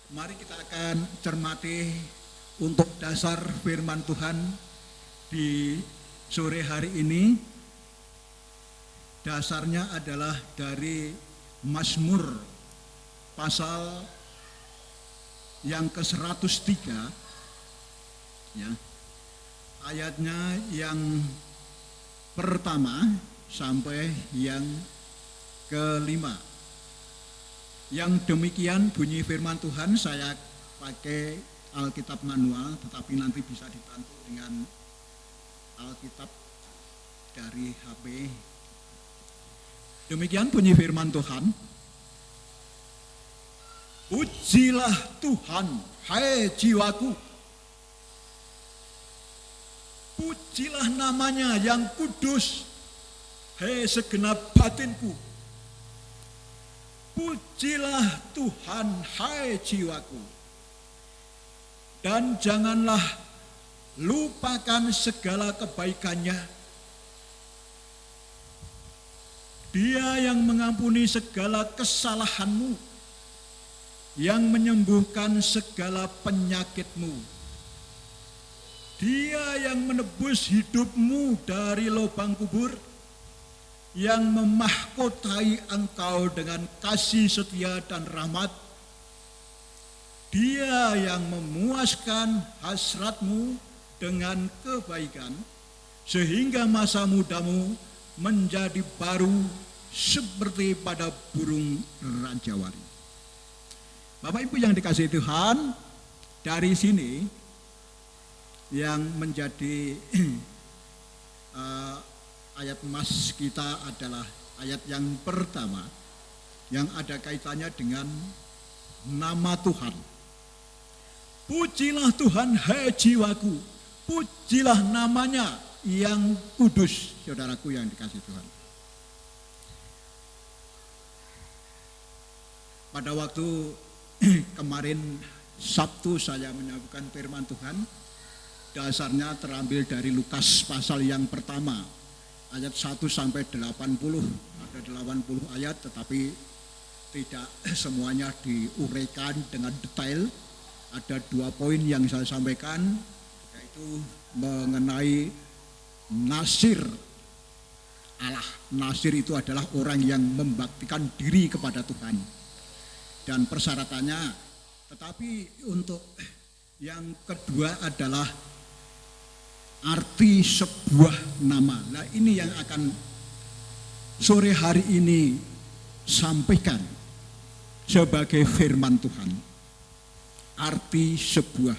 Mari kita akan cermati untuk dasar firman Tuhan di sore hari ini. Dasarnya adalah dari Mazmur pasal yang ke-103 ya. Ayatnya yang pertama sampai yang kelima. Yang demikian bunyi firman Tuhan. Saya pakai Alkitab manual, tetapi nanti bisa dibantu dengan Alkitab dari HP. Demikian bunyi firman Tuhan. Pujilah Tuhan, hai jiwaku. Pujilah namanya yang kudus, hai segenap batinku. Pujilah Tuhan, hai jiwaku. Dan janganlah lupakan segala kebaikannya. Dia yang mengampuni segala kesalahanmu, yang menyembuhkan segala penyakitmu. Dia yang menebus hidupmu dari lubang kubur, yang memahkotai engkau dengan kasih setia dan rahmat. Dia yang memuaskan hasratmu dengan kebaikan, sehingga masa mudamu menjadi baru seperti pada burung ranjawari. Bapak Ibu yang dikasihi Tuhan, dari sini yang menjadi ayat emas kita adalah ayat yang pertama yang ada kaitannya dengan nama Tuhan. Pujilah Tuhan, hai jiwaku. Pujilah namanya yang kudus, saudaraku yang dikasihi Tuhan. Pada waktu kemarin Sabtu saya menyampaikan firman Tuhan, dasarnya terambil dari Lukas pasal yang pertama, ayat 1 sampai 80. Ada 80 ayat, tetapi tidak semuanya diuraikan dengan detail. Ada 2 poin yang saya sampaikan, yaitu mengenai nasir Allah. Nasir itu adalah orang yang membaktikan diri kepada Tuhan dan persyaratannya. Tetapi untuk yang kedua adalah arti sebuah nama. Nah, ini yang akan sore hari ini sampaikan sebagai firman Tuhan. Arti sebuah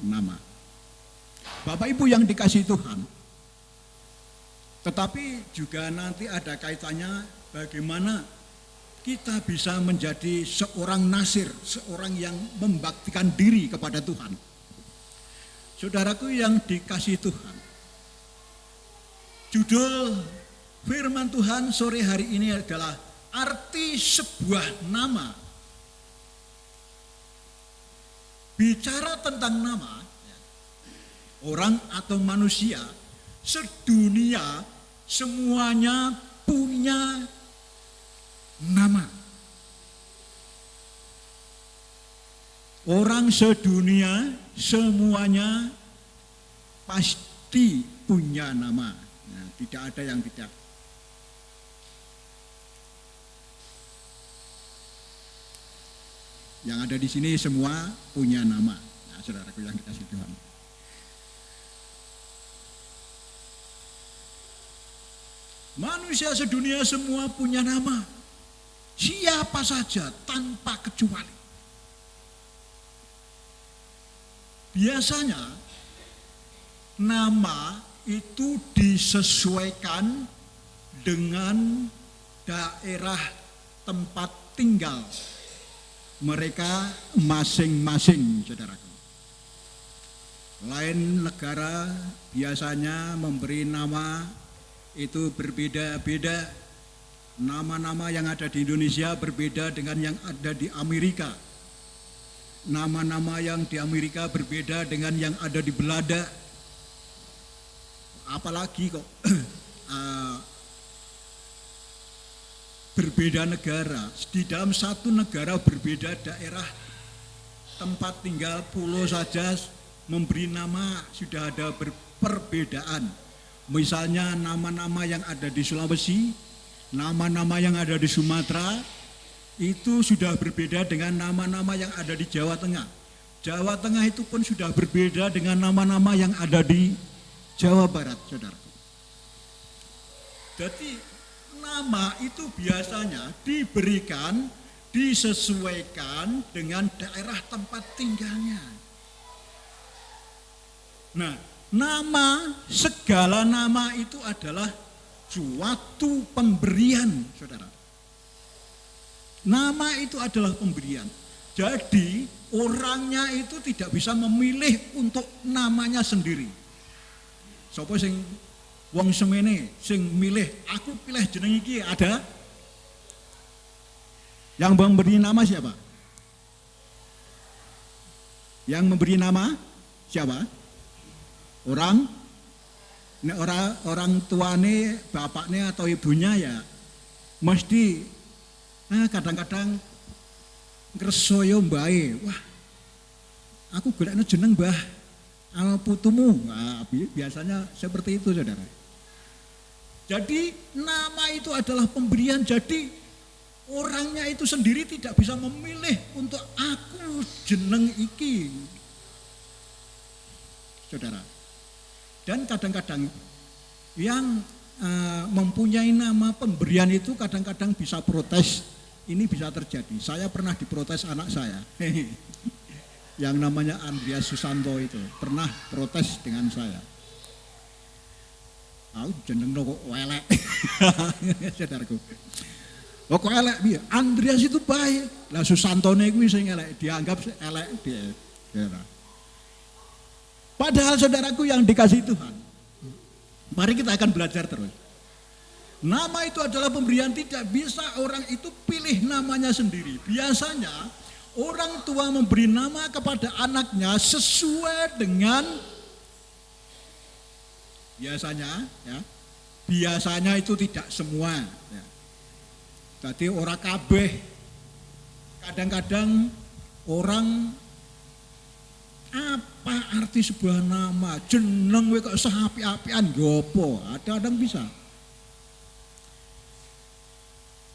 nama. Bapak Ibu yang dikasihi Tuhan, tetapi juga nanti ada kaitannya bagaimana kita bisa menjadi seorang nasir, seorang yang membaktikan diri kepada Tuhan. Saudaraku yang dikasihi Tuhan, judul firman Tuhan sore hari ini adalah arti sebuah nama. Bicara tentang nama, orang atau manusia sedunia semuanya punya nama. Orang sedunia semuanya pasti punya nama. Nah, tidak ada yang tidak. Yang ada di sini semua punya nama. Nah, saudaraku yang dikasihi Tuhan. Manusia sedunia semua punya nama. Siapa saja tanpa kecuali. Biasanya nama itu disesuaikan dengan daerah tempat tinggal mereka masing-masing, saudaraku. Lain negara biasanya memberi nama itu berbeda-beda. Nama-nama yang ada di Indonesia berbeda dengan yang ada di Amerika. Nama-nama yang di Amerika berbeda dengan yang ada di Belanda. Apalagi kok berbeda negara, di dalam satu negara berbeda daerah, tempat tinggal pulau saja memberi nama sudah ada perbedaan. Misalnya nama-nama yang ada di Sulawesi, nama-nama yang ada di Sumatera, itu sudah berbeda dengan nama-nama yang ada di Jawa Tengah. Jawa Tengah itu pun sudah berbeda dengan nama-nama yang ada di Jawa Barat, saudara. Jadi nama itu biasanya diberikan, disesuaikan dengan daerah tempat tinggalnya. Nah, segala nama itu adalah suatu pemberian, saudara. Nama itu adalah pemberian. Jadi orangnya itu tidak bisa memilih untuk namanya sendiri. Sopo sing wong semene sing milih, aku pilih jeneng iki, ada? Yang memberi nama siapa? Yang memberi nama siapa? Orang tuane, bapaknya atau ibunya ya mesti kadang-kadang ngresoyo mbae, wah aku golekno jeneng Mbah putumu. Nah, biasanya seperti itu, saudara. Jadi nama itu adalah pemberian, jadi orangnya itu sendiri tidak bisa memilih untuk aku jeneng iki, saudara. Dan kadang-kadang yang mempunyai nama pemberian itu kadang-kadang bisa protes. Ini bisa terjadi. Saya pernah diprotes anak saya, yang namanya Andreas Susanto itu pernah protes dengan saya. Aku jeneng kok elek, saudaraku. Kok elek piye? Andreas itu baik. Lah Susantone kuwi sing elek, dianggap elek dia. Padahal saudaraku yang dikasih Tuhan, mari kita akan belajar terus. Nama itu adalah pemberian, tidak bisa orang itu pilih namanya sendiri. Biasanya orang tua memberi nama kepada anaknya sesuai dengan biasanya itu tidak semua. Ya. Jadi orang kabeh, kadang-kadang orang apa arti sebuah nama, jeneng we kok seapi-apian gopo, kadang-kadang bisa.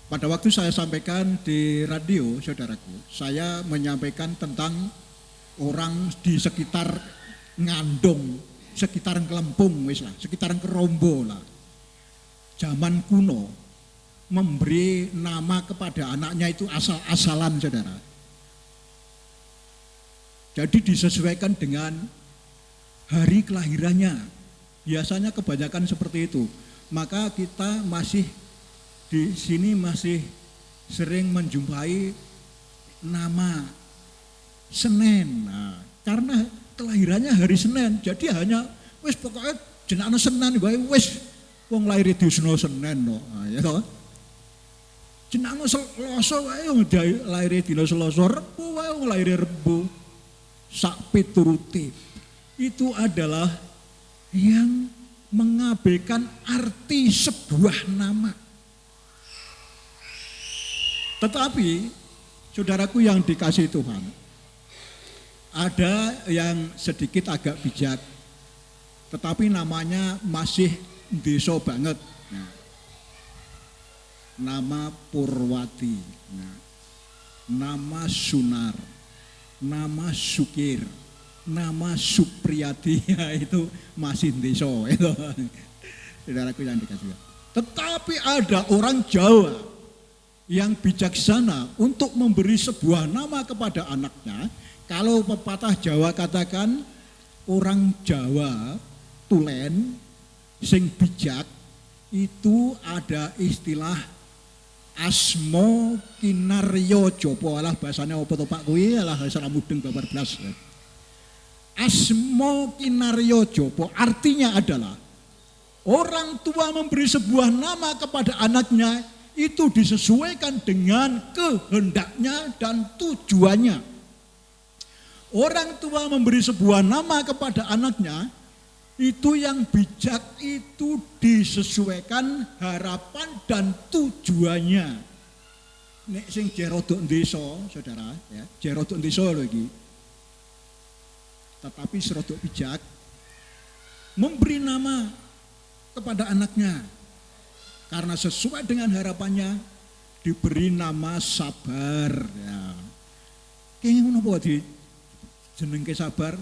Pada waktu saya sampaikan di radio, saudaraku, saya menyampaikan tentang orang di sekitar Ngandong, sekitar Kelempung, sekitar Kerombo lah. Zaman kuno memberi nama kepada anaknya itu asal-asalan, saudara. Jadi disesuaikan dengan hari kelahirannya. Biasanya kebanyakan seperti itu. Maka kita masih di sini masih sering menjumpai nama Senin. Nah, karena kelahirannya hari Senin, jadi hanya wis pokoknya jenenge Senin wae wis wong lair di Senin no. Nah, ya toh. Jenenge Selasa wae wong lair dina Selasa, Rebo wae wong lair Rebo. Sak pituruti. Itu adalah yang mengabaikan arti sebuah nama. Tetapi saudaraku yang dikasihi Tuhan, ada yang sedikit agak bijak, tetapi namanya masih deso banget. Nah, nama Purwati, nah, nama Sunar, nama Sukir, nama Supriyati, ya, itu masih deso. Itu. Saudaraku yang dikasihi. Tetapi ada orang Jawa yang bijaksana untuk memberi sebuah nama kepada anaknya. Kalau pepatah Jawa katakan orang Jawa tulen sing bijak, itu ada istilah asmo kinaryo jopo. Alah bahasanya apa to Pak kuwi, alah salah mudeng babar blas. Asmo kinaryo jopo artinya adalah orang tua memberi sebuah nama kepada anaknya itu disesuaikan dengan kehendaknya dan tujuannya. Orang tua memberi sebuah nama kepada anaknya, itu yang bijak itu disesuaikan harapan dan tujuannya. Nek sing jerodok desa, saudara, ya, jerodok desa lho iki. tetapi serodok bijak, memberi nama kepada anaknya. Karena sesuai dengan harapannya, diberi nama Sabar. Ya. Kayaknya ngono di jenengke Sabar,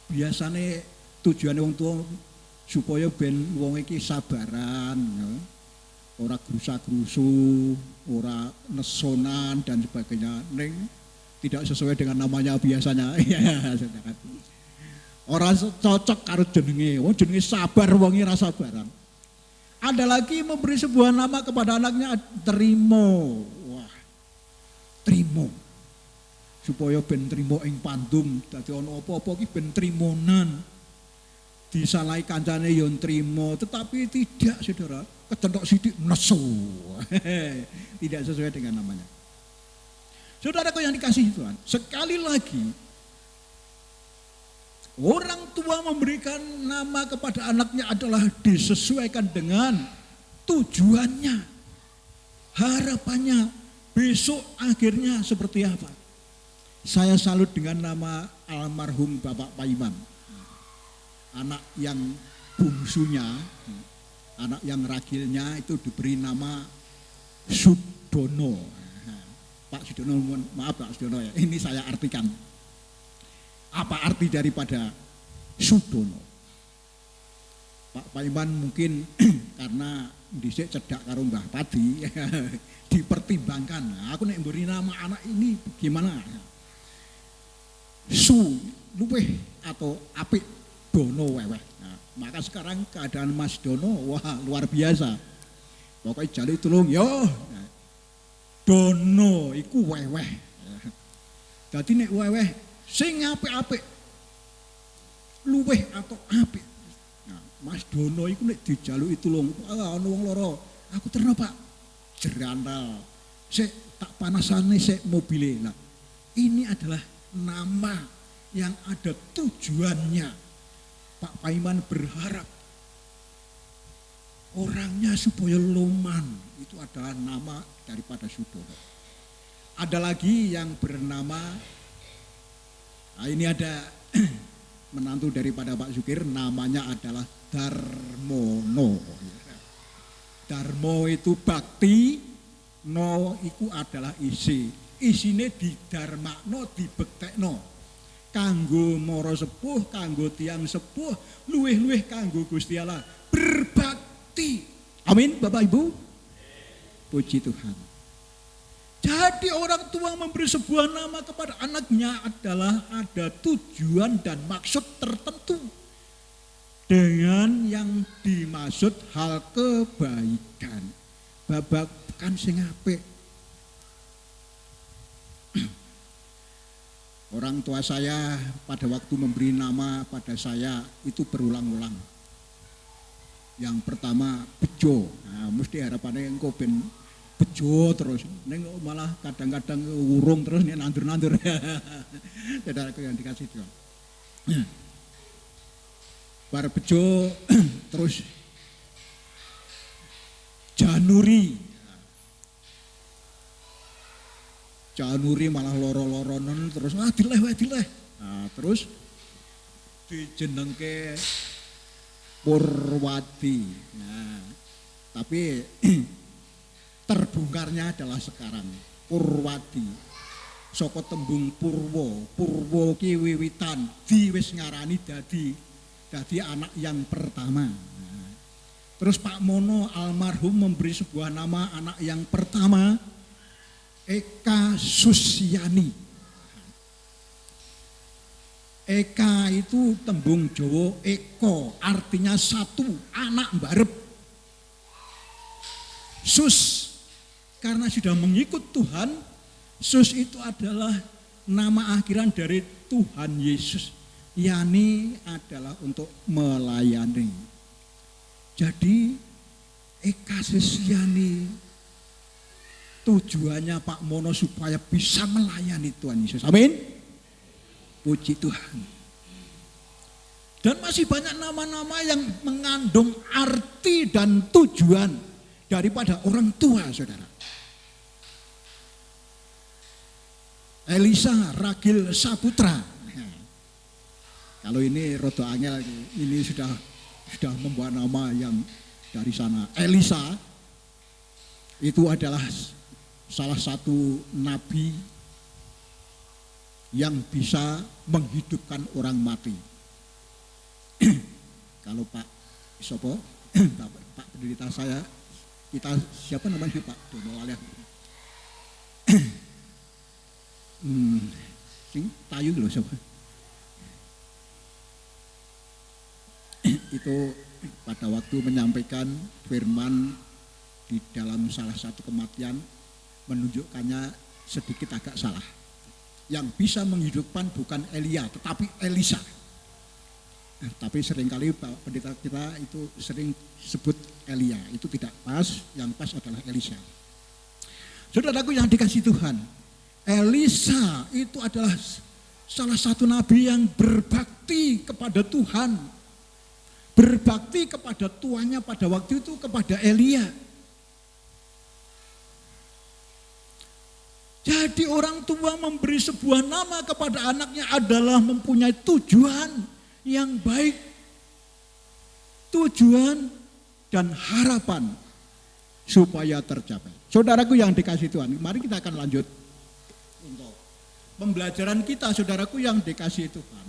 biasanya tujuannya wong tua supaya ben wong iki sabaran, ya. Ora grusa-grusu, ora nesonan dan sebagainya. Ning tidak sesuai dengan namanya biasanya. Ora cocok karo jenenge. Wong jenenge Sabar, wonge ra sabaran. Ada lagi memberi sebuah nama kepada anaknya, Trimo. Wah, Trimo. Supaya ben trimo ing pandum, dadi ana apa-apa ki ben trimonan. Disalahi kancane yo trimo, tetapi tidak, Saudara. Kecentok sithik nesu. Tidak sesuai dengan namanya. Saudaraku yang dikasihi Tuhan, sekali lagi orang tua memberikan nama kepada anaknya adalah disesuaikan dengan tujuannya, harapannya, besok akhirnya seperti apa. Saya salut dengan nama almarhum Bapak Paiman, anak yang bungsunya, anak yang ragilnya itu diberi nama Sudono. Pak Sudono, maaf Pak Sudono ya, ini saya artikan. Apa arti daripada Sudono? Pak Paiman mungkin karena dhisik cedak karo Mbah Padi dipertimbangkan. Nah, aku nek mberi nama anak ini gimana? Su luweh atau apik Dono weweh. Nah, maka sekarang keadaan Mas Dono wah luar biasa. Pokoknya jaluk tulung yo. Nah, Dono iku weweh. Dadi nek weweh sing apik-apik luweh atau apik. Nah, Mas Dono iku nek dijaluki tulung, ana wong loro, aku terno Pak. Jerandal. Sik tak panasane sik mobile. Nah, ini adalah nama yang ada tujuannya. Pak Paiman berharap orangnya supaya loman. Itu adalah nama daripada Sudono. Ada lagi yang bernama, nah ini ada menantu daripada Pak Sukir, namanya adalah Darmono. Darmo itu bakti, no itu adalah isi. Isine didarmakno, dibektekno. Kanggo moro sepuh, kanggo tiang sepuh, luweh-luweh kanggo Gusti Allah. Berbakti. Amin Bapak Ibu. Puji Tuhan. Jadi orang tua memberi sebuah nama kepada anaknya adalah ada tujuan dan maksud tertentu. Dengan yang dimaksud hal kebaikan. Babakan sing apik. Orang tua saya pada waktu memberi nama pada saya itu berulang-ulang. Yang pertama Bejo. Nah, mesti harapannya engkau ben Bejo terus. Neng malah kadang-kadang urung terus nih nandur-nandur. Saudaraku yang dikasih Tuhan. Bar Bejo terus Januri. Januri malah loro-loronen terus dileh. Nah, terus dijenengke Purwadi. Nah, tapi terbongkarnya adalah sekarang Purwadi. Saka tembung Purwo, Purwo ki wiwitan, wis ngarani dadi anak yang pertama. Nah, terus Pak Mono almarhum memberi sebuah nama anak yang pertama Eka Susiani. Eka itu tembung Jawa Eko, artinya satu, anak mbarep. Sus, karena sudah mengikut Tuhan, Sus itu adalah nama akhiran dari Tuhan Yesus. Yani adalah untuk melayani. Jadi Eka Susiani tujuannya Pak Mono supaya bisa melayani Tuhan Yesus. Amin. Puji Tuhan. Dan masih banyak nama-nama yang mengandung arti dan tujuan daripada orang tua, saudara. Elisa Ragil Saputra. Kalau ini rodo angel, ini sudah membawa nama yang dari sana. Elisa itu adalah salah satu nabi yang bisa menghidupkan orang mati. Kalau Pak Sopo, Pak penderita saya, kita siapa namanya Pak Dono Alias? Sing tayu loh siapa? Itu pada waktu menyampaikan firman di dalam salah satu kematian menunjukkannya sedikit agak salah. Yang bisa menghidupkan bukan Elia tetapi Elisa. Tapi seringkali Pak Pendeta kita itu sering sebut Elia, itu tidak pas, yang pas adalah Elisa. Saudaraku yang dikasihi Tuhan, Elisa itu adalah salah satu nabi yang berbakti kepada Tuhan. Berbakti kepada tuannya pada waktu itu, kepada Elia. Jadi orang tua memberi sebuah nama kepada anaknya adalah mempunyai tujuan yang baik. Tujuan dan harapan supaya tercapai. Saudaraku yang dikasihi Tuhan, mari kita akan lanjut untuk pembelajaran kita, saudaraku yang dikasihi Tuhan.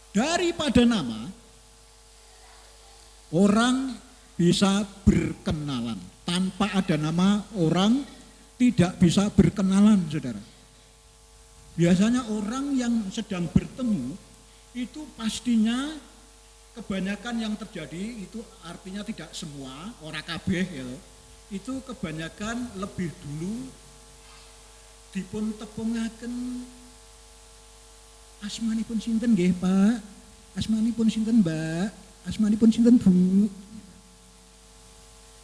Daripada nama, orang bisa berkenalan. Tanpa ada nama, orang tidak bisa berkenalan, saudara. Biasanya orang yang sedang bertemu, itu pastinya kebanyakan yang terjadi, itu artinya tidak semua, ora kabeh ya. Itu kebanyakan lebih dulu dipun tepungaken. Asmanipun sinten nggih, Pak? Asmanipun sinten, Mbak? Asmanipun sinten, Bu?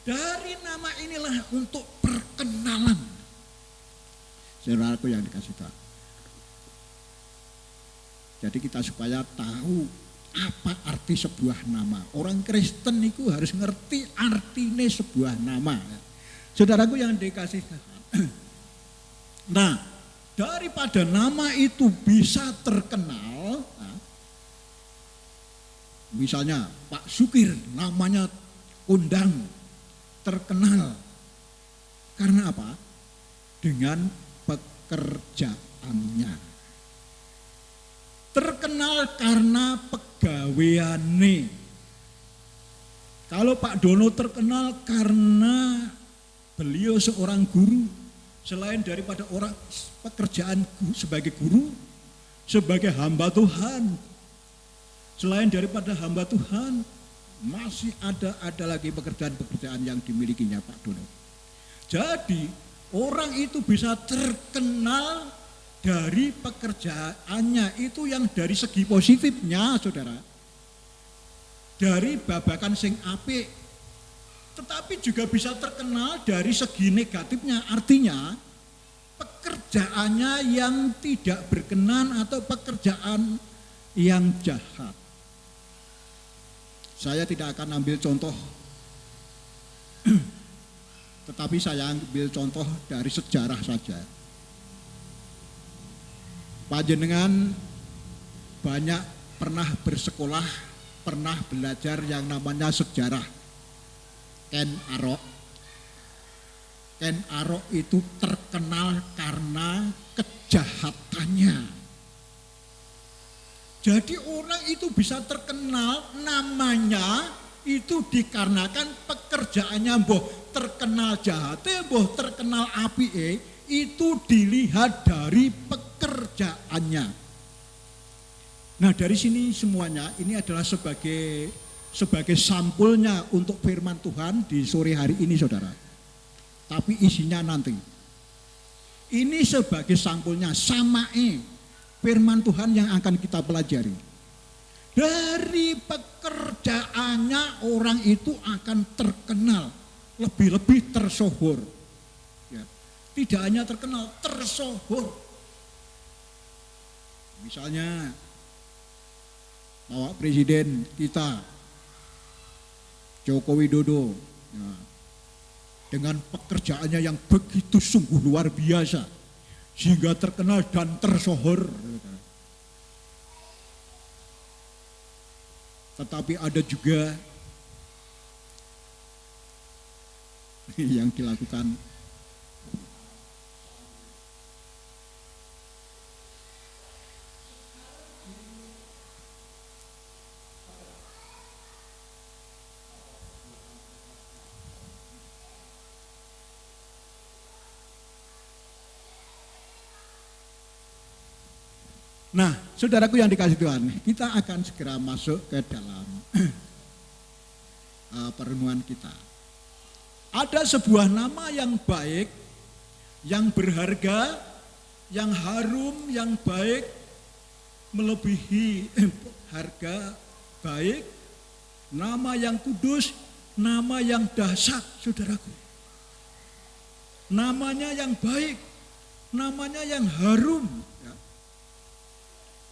Dari nama inilah untuk perkenalan. Saudaraku yang dikasih Tuhan. Jadi kita supaya tahu apa arti sebuah nama. Orang Kristen itu harus ngerti artinya sebuah nama. Saudaraku yang dikasih Tuhan. Nah, daripada nama itu bisa terkenal, misalnya Pak Sukir namanya kondang, terkenal. Karena apa? Dengan pekerjaannya. Terkenal karena pegaweane. Kalau Pak Dono terkenal karena beliau seorang guru. Selain daripada orang pekerjaan sebagai guru, sebagai hamba Tuhan, selain daripada hamba Tuhan, masih ada lagi pekerjaan-pekerjaan yang dimilikinya Pak Dono. Jadi orang itu bisa terkenal dari pekerjaannya, itu yang dari segi positifnya, saudara. Dari babakan sing apik. Tetapi juga bisa terkenal dari segi negatifnya, artinya pekerjaannya yang tidak berkenan atau pekerjaan yang jahat. Saya tidak akan ambil contoh, tetapi saya ambil contoh dari sejarah saja. Panjenengan banyak pernah bersekolah, pernah belajar yang namanya sejarah. Ken Arok. Ken Arok itu terkenal karena kejahatannya. Jadi orang itu bisa terkenal namanya itu dikarenakan pekerjaannya, boh terkenal jahatnya, boh terkenal apike, itu dilihat dari pekerjaannya. Nah dari sini semuanya ini adalah sebagai sampulnya untuk firman Tuhan di sore hari ini, saudara. Tapi isinya nanti. Ini sebagai sampulnya, samae firman Tuhan yang akan kita pelajari. Dari pekerjaannya orang itu akan terkenal, lebih-lebih tersohor. Ya. Tidak hanya terkenal, tersohor. Misalnya, Bapak Presiden kita Joko Widodo, ya, dengan pekerjaannya yang begitu sungguh luar biasa sehingga terkenal dan tersohor. Tetapi ada juga yang dilakukan Nah, saudaraku yang dikasihi Tuhan, kita akan segera masuk ke dalam perenungan kita. Ada sebuah nama yang baik, yang berharga, yang harum, yang baik, melebihi harga baik, nama yang kudus, nama yang dahsyat, saudaraku. Namanya yang baik, namanya yang harum.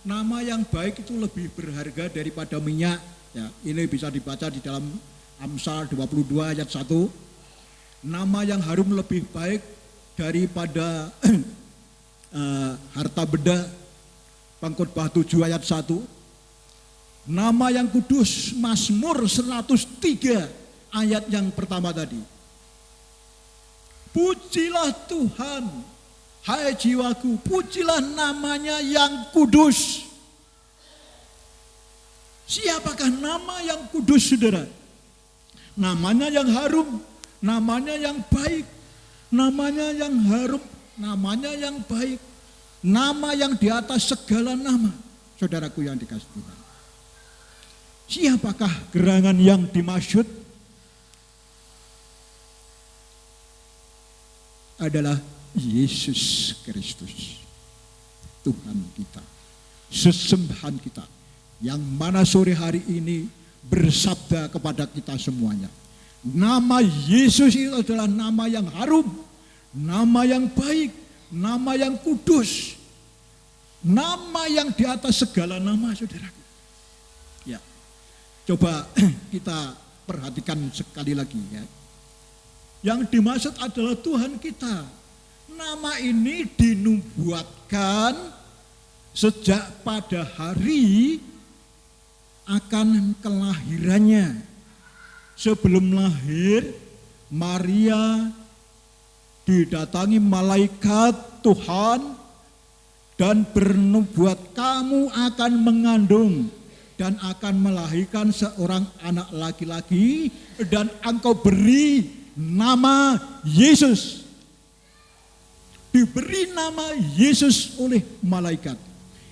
Nama yang baik itu lebih berharga daripada minyak. Ya, ini bisa dibaca di dalam Amsal 22 ayat 1. Nama yang harum lebih baik daripada harta benda. Pengkhotbah 7 ayat 1. Nama yang kudus, Mazmur 103 ayat yang pertama tadi. Pujilah Tuhan, hai jiwaku, pujilah namanya yang kudus. Siapakah nama yang kudus, saudara? Namanya yang harum, namanya yang baik, namanya yang harum, namanya yang baik, nama yang di atas segala nama, saudaraku yang dikasihi Tuhan. Siapakah gerangan yang dimaksud? Adalah Yesus Kristus, Tuhan kita, sesembahan kita, yang mana sore hari ini bersabda kepada kita semuanya. Nama Yesus itu adalah nama yang harum, nama yang baik, nama yang kudus, nama yang di atas segala nama, saudaraku. Ya, coba kita perhatikan sekali lagi ya. Yang dimaksud adalah Tuhan kita. Nama ini dinubuatkan sejak pada hari akan kelahirannya. Sebelum lahir, Maria didatangi malaikat Tuhan dan bernubuat, kamu akan mengandung dan akan melahirkan seorang anak laki-laki dan engkau beri nama Yesus. Diberi nama Yesus oleh malaikat.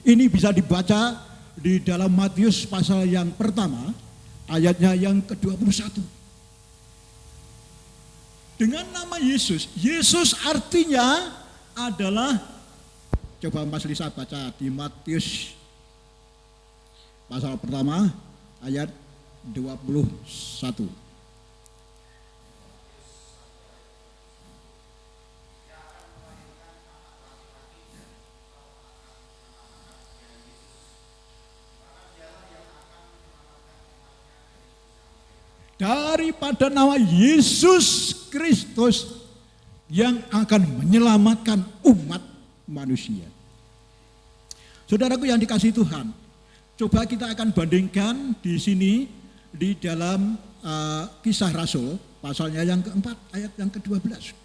Ini bisa dibaca di dalam Matius pasal yang pertama, ayatnya yang ke-21. Dengan nama Yesus, Yesus artinya adalah, coba Mas Lisa baca di Matius pasal pertama, ayat 21. Daripada nama Yesus Kristus yang akan menyelamatkan umat manusia. Saudaraku yang dikasihi Tuhan, coba kita akan bandingkan di sini di dalam Kisah Rasul pasalnya yang keempat ayat yang ke-12.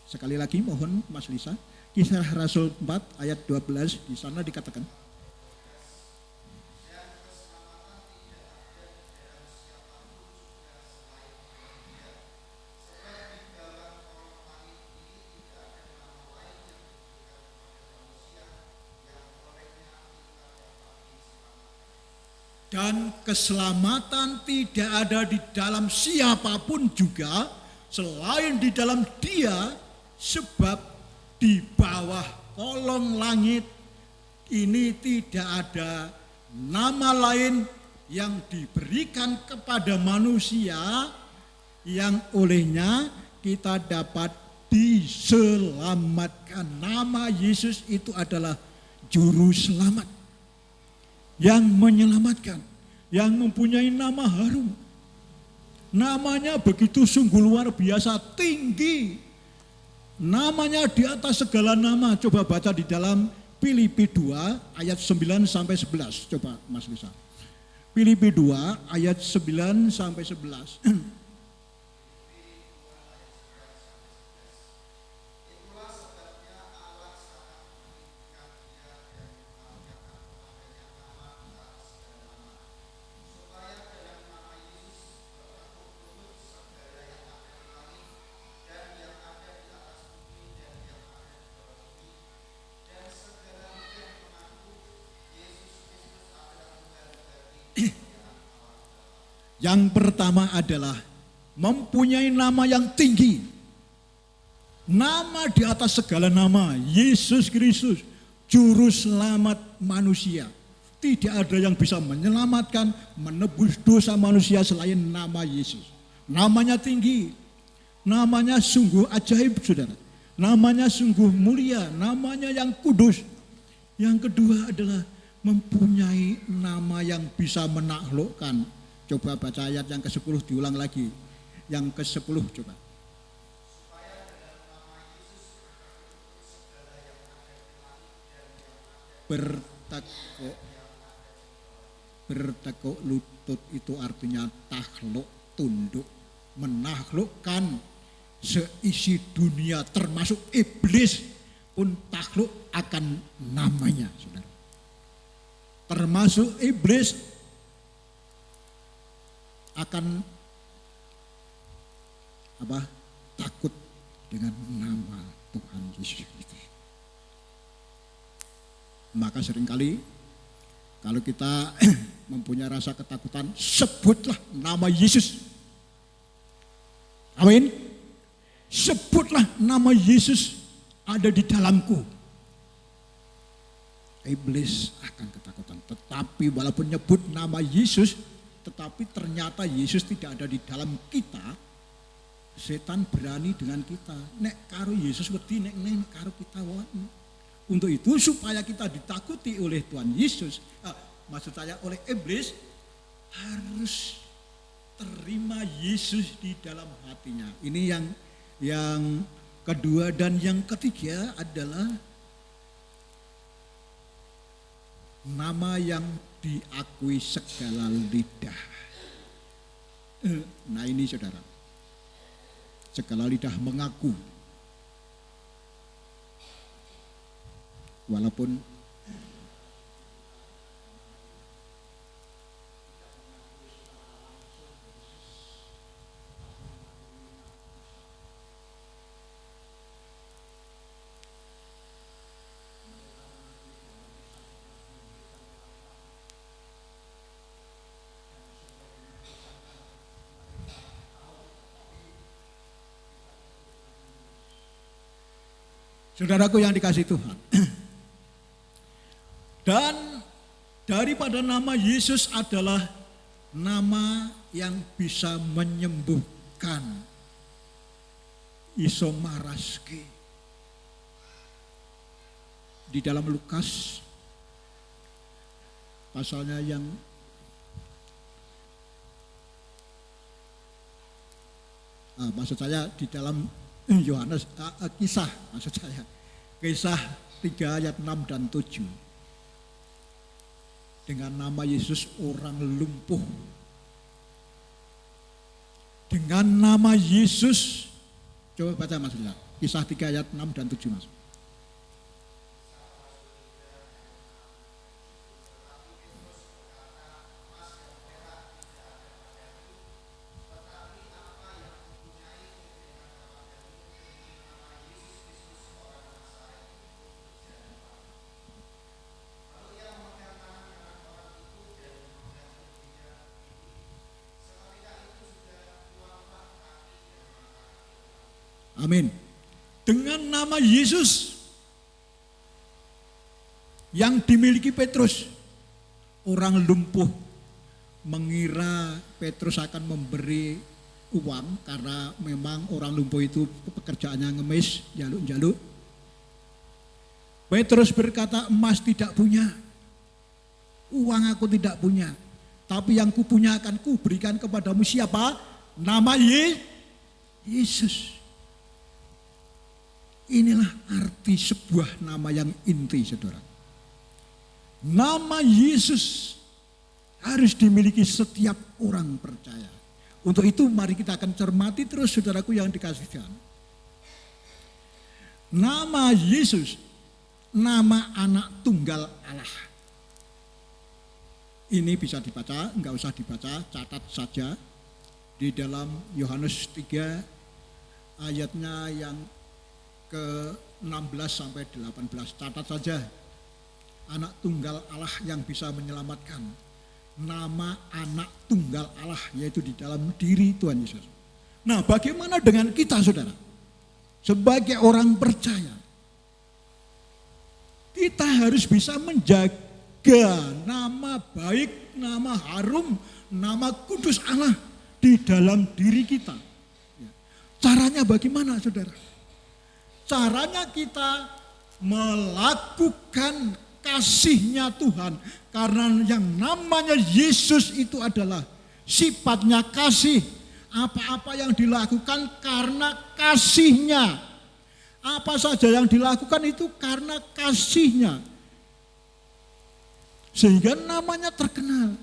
Sekali lagi mohon Mas Lisa, Kisah Rasul 4 ayat 12, di sana dikatakan, dan keselamatan tidak ada di dalam siapapun juga selain di dalam Dia, sebab di bawah kolong langit ini tidak ada nama lain yang diberikan kepada manusia yang olehnya kita dapat diselamatkan. Nama Yesus itu adalah juru selamat yang menyelamatkan, yang mempunyai nama harum, Namanya begitu sungguh luar biasa, tinggi. Namanya di atas segala nama. Coba baca di dalam Filipi 2 ayat 9 sampai 11. Coba Mas Lisa. Filipi 2 ayat 9 sampai 11. Yang pertama adalah mempunyai nama yang tinggi. Nama di atas segala nama, Yesus Kristus, juru selamat manusia. Tidak ada yang bisa menyelamatkan, menebus dosa manusia selain nama Yesus. Namanya tinggi, namanya sungguh ajaib, saudara. Namanya sungguh mulia, namanya yang kudus. Yang kedua adalah mempunyai nama yang bisa menaklukkan. Coba baca ayat yang ke-10 diulang lagi. Yang ke-10 coba. Bertekuk lutut itu artinya takluk, tunduk, menaklukkan seisi dunia termasuk iblis pun takluk akan namanya, saudara. Termasuk iblis akan takut dengan nama Tuhan Yesus itu. Maka seringkali kalau kita mempunyai rasa ketakutan, sebutlah nama Yesus. Amin. Sebutlah nama Yesus ada di dalamku. Iblis akan ketakutan. Tetapi walaupun nyebut nama Yesus, tetapi ternyata Yesus tidak ada di dalam kita, setan berani dengan kita. Nek karo Yesus wedi, nek karo kita wani. Untuk itu supaya kita ditakuti oleh Tuhan Yesus, maksud saya oleh iblis, harus terima Yesus di dalam hatinya. Ini yang kedua, dan yang ketiga adalah nama yang diakui segala lidah. Nah ini saudara, segala lidah mengaku. Walaupun saudaraku yang dikasihi Tuhan, dan daripada nama Yesus adalah nama yang bisa menyembuhkan, iso maraske. Di dalam Lukas pasalnya yang maksud saya di dalam Yohanes, kisah maksud saya, kisah 3 ayat 6 dan 7. Dengan nama Yesus orang lumpuh. Dengan nama Yesus, coba baca maksudnya, kisah 3 ayat 6 dan 7 mas. Amin. Dengan nama Yesus yang dimiliki Petrus, orang lumpuh mengira Petrus akan memberi uang karena memang orang lumpuh itu pekerjaannya ngemis, jaluk-jaluk. Petrus berkata, emas tidak punya, uang aku tidak punya, tapi yang kupunya akan kuberikan kepadamu. Siapa? Nama Yesus. Inilah arti sebuah nama yang inti, saudara. Nama Yesus harus dimiliki setiap orang percaya. Untuk itu mari kita akan cermati terus, saudaraku yang dikasihkan. Nama Yesus, nama anak tunggal Allah. Ini bisa dibaca, enggak usah dibaca, catat saja. Di dalam Yohanes 3 ayatnya yang ke-16 sampai 18. Catat saja. Anak tunggal Allah yang bisa menyelamatkan. Nama anak tunggal Allah yaitu di dalam diri Tuhan Yesus. Nah, bagaimana dengan kita, saudara? Sebagai orang percaya, kita harus bisa menjaga nama baik, nama harum, nama kudus Allah di dalam diri kita. Caranya bagaimana, saudara? Caranya kita melakukan kasih-Nya Tuhan. Karena yang namanya Yesus itu adalah sifatnya kasih. Apa-apa yang dilakukan karena kasih-Nya. Apa saja yang dilakukan itu karena kasih-Nya. Sehingga namanya terkenal.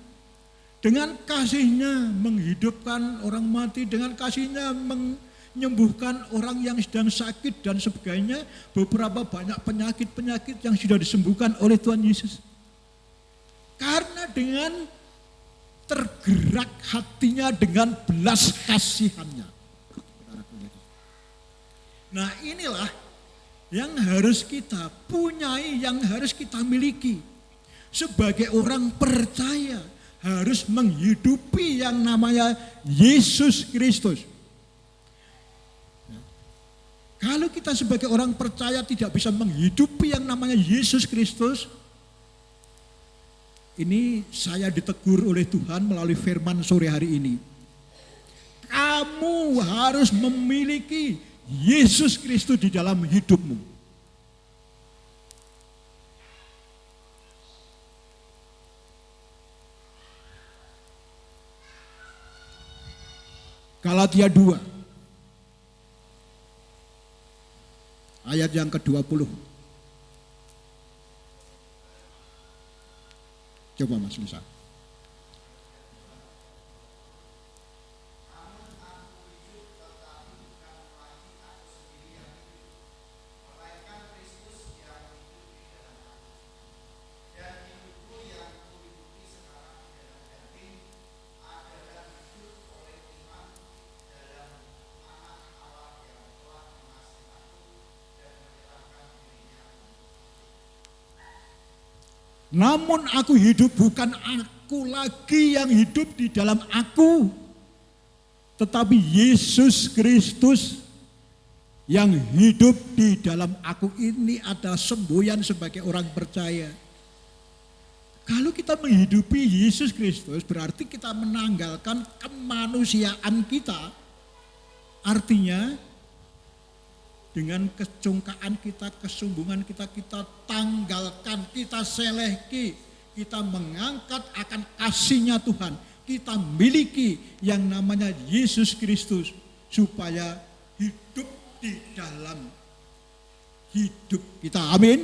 Dengan kasih-Nya menghidupkan orang mati, dengan kasih-Nya menyembuhkan orang yang sedang sakit dan sebagainya. Beberapa banyak penyakit-penyakit yang sudah disembuhkan oleh Tuhan Yesus. Karena dengan tergerak hatinya dengan belas kasihannya. Nah, inilah yang harus kita punyai, yang harus kita miliki. Sebagai orang percaya harus menghidupi yang namanya Yesus Kristus. Kalau kita sebagai orang percaya tidak bisa menghidupi yang namanya Yesus Kristus, ini saya ditegur oleh Tuhan melalui firman sore hari ini. Kamu harus memiliki Yesus Kristus di dalam hidupmu. Galatia 2 ayat yang ke-20. Coba Mas Lisa. Namun aku hidup bukan aku lagi yang hidup di dalam aku, tetapi Yesus Kristus yang hidup di dalam aku. Ini adalah semboyan sebagai orang percaya. Kalau kita menghidupi Yesus Kristus berarti kita menanggalkan kemanusiaan kita. Artinya dengan kecongkaan kita, kesombongan kita, kita tanggalkan, kita selehki, kita mengangkat akan kasih-Nya Tuhan. Kita miliki yang namanya Yesus Kristus supaya hidup di dalam hidup kita. Amin.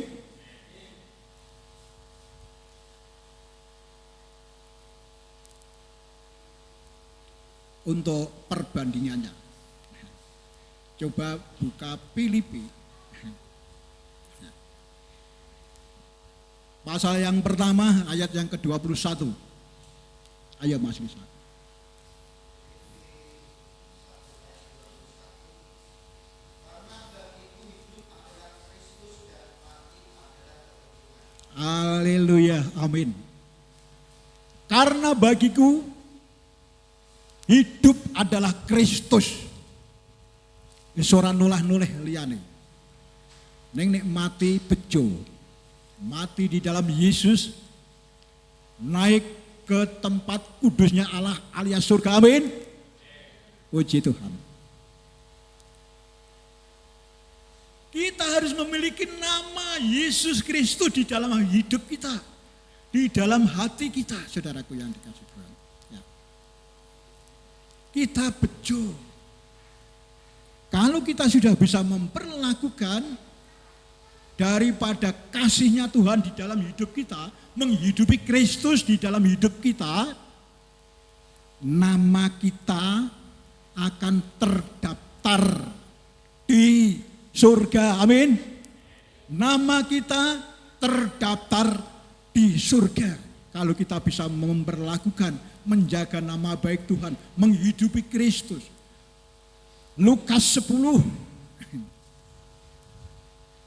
Untuk perbandingannya, coba buka Filipi. Pasal yang pertama ayat yang ke-21. Ayo Mas Lisa. Haleluya, amin. Karena bagiku hidup adalah Kristus. Ora nulah-nulih liyane. Ning nek mati bejo. Mati di dalam Yesus, naik ke tempat kudusnya Allah alias surga. Amin. Puji Tuhan. Kita harus memiliki nama Yesus Kristus di dalam hidup kita, di dalam hati kita, saudaraku yang dikasih Tuhan. Ya. kita bejo. Kalau kita sudah bisa memperlakukan daripada kasihnya Tuhan di dalam hidup kita, menghidupi Kristus di dalam hidup kita, nama kita akan terdaftar di surga. Amin. Nama kita terdaftar di surga. Kalau kita bisa memperlakukan, menjaga nama baik Tuhan, menghidupi Kristus. Lukas 10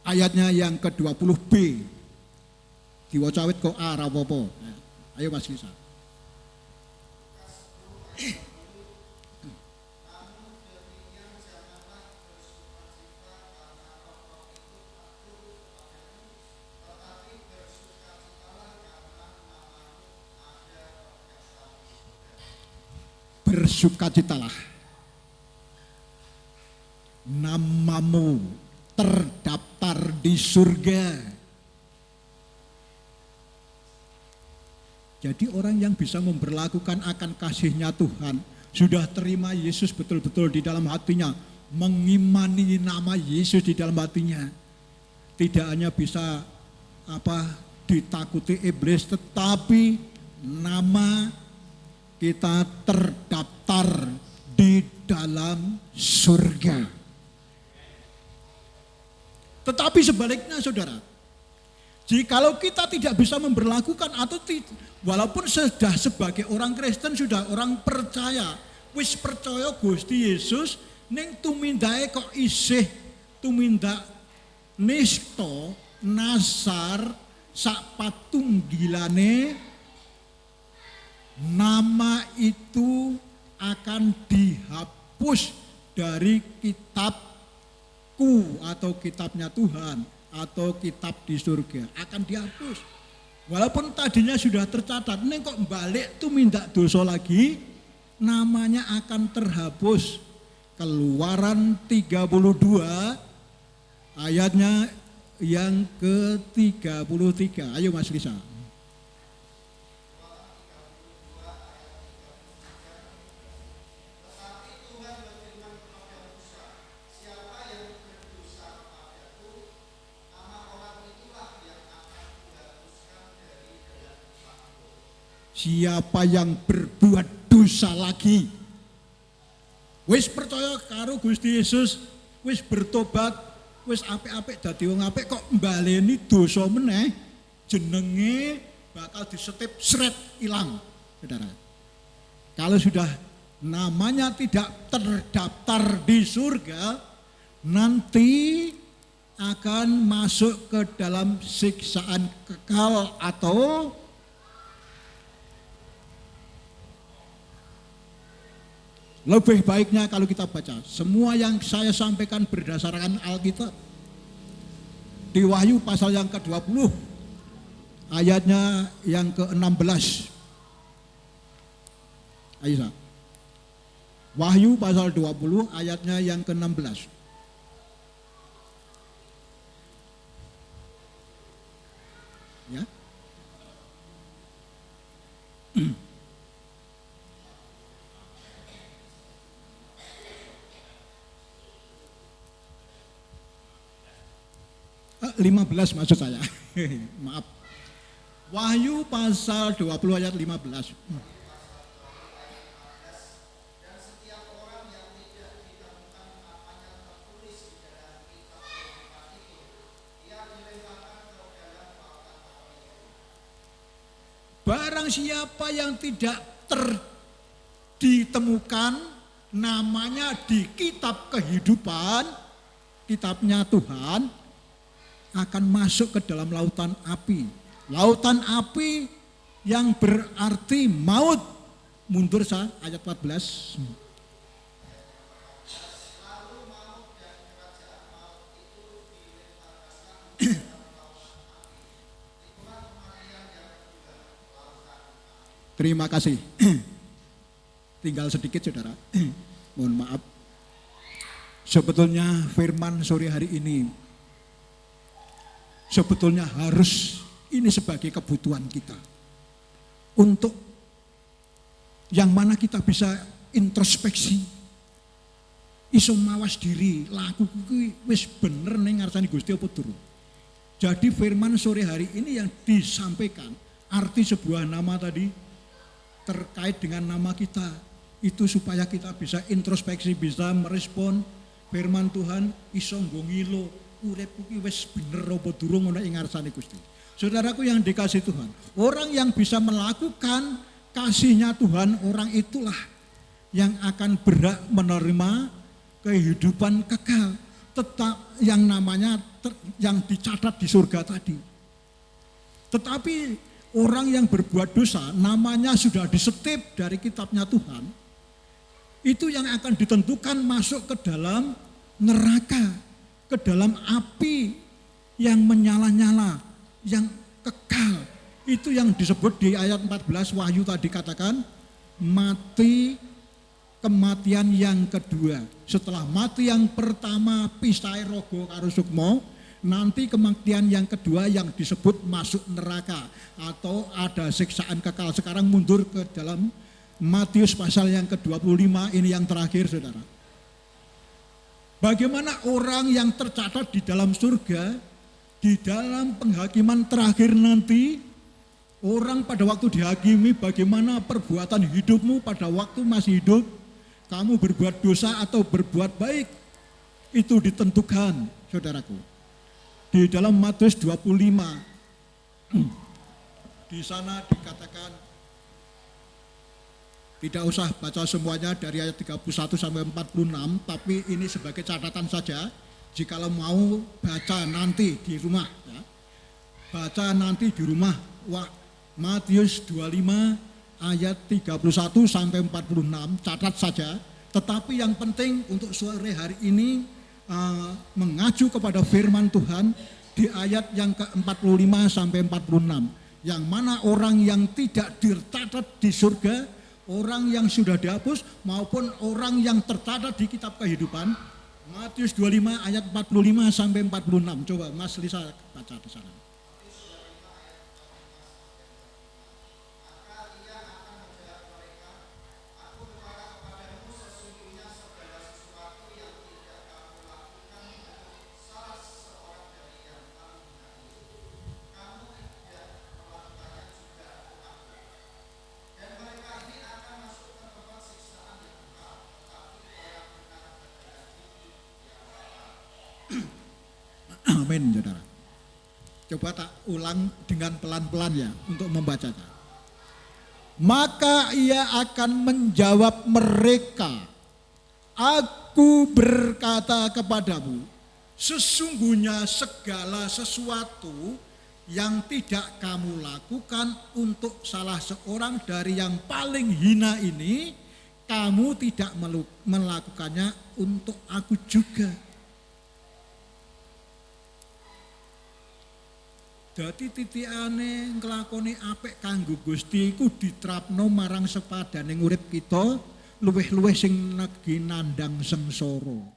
ayatnya yang ke-20b. Diwacawit kok A rapopo. Ayo Mas Lisa. Bersukacitalah, namamu terdaftar di surga. Jadi orang yang bisa memperlakukan akan kasihnya Tuhan, sudah terima Yesus betul-betul di dalam hatinya, mengimani nama Yesus di dalam hatinya, tidak hanya bisa ditakuti iblis, tetapi nama kita terdaftar di dalam surga. Tetapi sebaliknya saudara, jikalau kita tidak bisa memperlakukan atau walaupun sudah sebagai orang Kristen, sudah orang percaya, wis percaya Gusti Yesus, ning tumindae kok isih tumindak nista nasar sak patunggilane, nama itu akan dihapus dari kitabku atau kitabnya Tuhan atau kitab di surga, akan dihapus. Walaupun tadinya sudah tercatat, ini kok balik tuh minta dosa lagi, namanya akan terhapus. Keluaran 32 ayatnya yang ke-33. Ayo Mas Lisa. Siapa yang berbuat dosa lagi, wis percaya karo Gusti Yesus, wis bertobat, wis apik-apik dadi wong apik, kok mbaleni dosa meneh, jenenge bakal disetip sret ilang, saudara. Kalau sudah namanya tidak terdaftar di surga, nanti akan masuk ke dalam siksaan kekal atau lebih baiknya kalau kita baca semua yang saya sampaikan berdasarkan Alkitab. Di Wahyu pasal yang ke-20 ayatnya yang ke-16. Ayo, Wahyu pasal 20 ayatnya yang ke-16. Ya. 15 maksud saya. Maaf. Wahyu pasal 20 ayat 15. Barang siapa yang tidak ditemukan namanya di kitab kehidupan, kitabnya Tuhan, akan masuk ke dalam lautan api. Lautan api yang berarti maut. Mundur saya ayat 14. Terima kasih. Tinggal sedikit saudara. Mohon maaf. Sebetulnya firman sore hari ini sebetulnya harus ini sebagai kebutuhan kita. Untuk yang mana kita bisa introspeksi. Iso mawas diri, lakuku kuwi wis bener ning ngarsane Gusti apa durung. Jadi firman sore hari ini yang disampaikan, arti sebuah nama tadi terkait dengan nama kita, itu supaya kita bisa introspeksi, bisa merespon firman Tuhan, iso nggo ngilo, uripku ki wis bener apa durung ana ing ngarsane Gusti. Saudaraku yang dikasih Tuhan, orang yang bisa melakukan kasihnya Tuhan, orang itulah yang akan berhak menerima kehidupan kekal, tetap yang namanya yang dicatat di surga tadi. Tetapi orang yang berbuat dosa, namanya sudah disetip dari kitabnya Tuhan, itu yang akan ditentukan masuk ke dalam neraka, ke dalam api yang menyala-nyala, yang kekal. Itu yang disebut di ayat 14 Wahyu tadi katakan, mati kematian yang kedua. Setelah mati yang pertama pisai rogo karo sukmo, nanti kematian yang kedua yang disebut masuk neraka atau ada siksaan kekal. Sekarang mundur ke dalam Matius pasal yang ke-25, ini yang terakhir saudara. Bagaimana orang yang tercatat di dalam surga, di dalam penghakiman terakhir nanti, orang pada waktu dihakimi bagaimana perbuatan hidupmu pada waktu masih hidup, kamu berbuat dosa atau berbuat baik, itu ditentukan saudaraku. Di dalam Matius 25, di sana dikatakan, tidak usah baca semuanya dari ayat 31 sampai 46, tapi ini sebagai catatan saja. Jikalau mau baca nanti di rumah, ya. Baca nanti di rumah, Matius 25 ayat 31 sampai 46, catat saja. Tetapi yang penting untuk sore hari ini mengacu kepada firman Tuhan di ayat yang ke-45 sampai 46. Yang mana orang yang tidak tercatat di surga, orang yang sudah dihapus maupun orang yang tercatat di kitab kehidupan. Matius 25 ayat 45 sampai 46. Coba Mas Lisa baca di sana. Amin, saudara. Coba tak ulang dengan pelan-pelan ya untuk membacanya. Maka ia akan menjawab mereka, aku berkata kepadamu, sesungguhnya segala sesuatu yang tidak kamu lakukan untuk salah seorang dari yang paling hina ini, kamu tidak melakukannya untuk aku juga. Dadi titikane nglakoni apik kanggo Gusti iku diterapno marang sepadaning urip kita luwih-luwih sing lagi nandhang sengsara.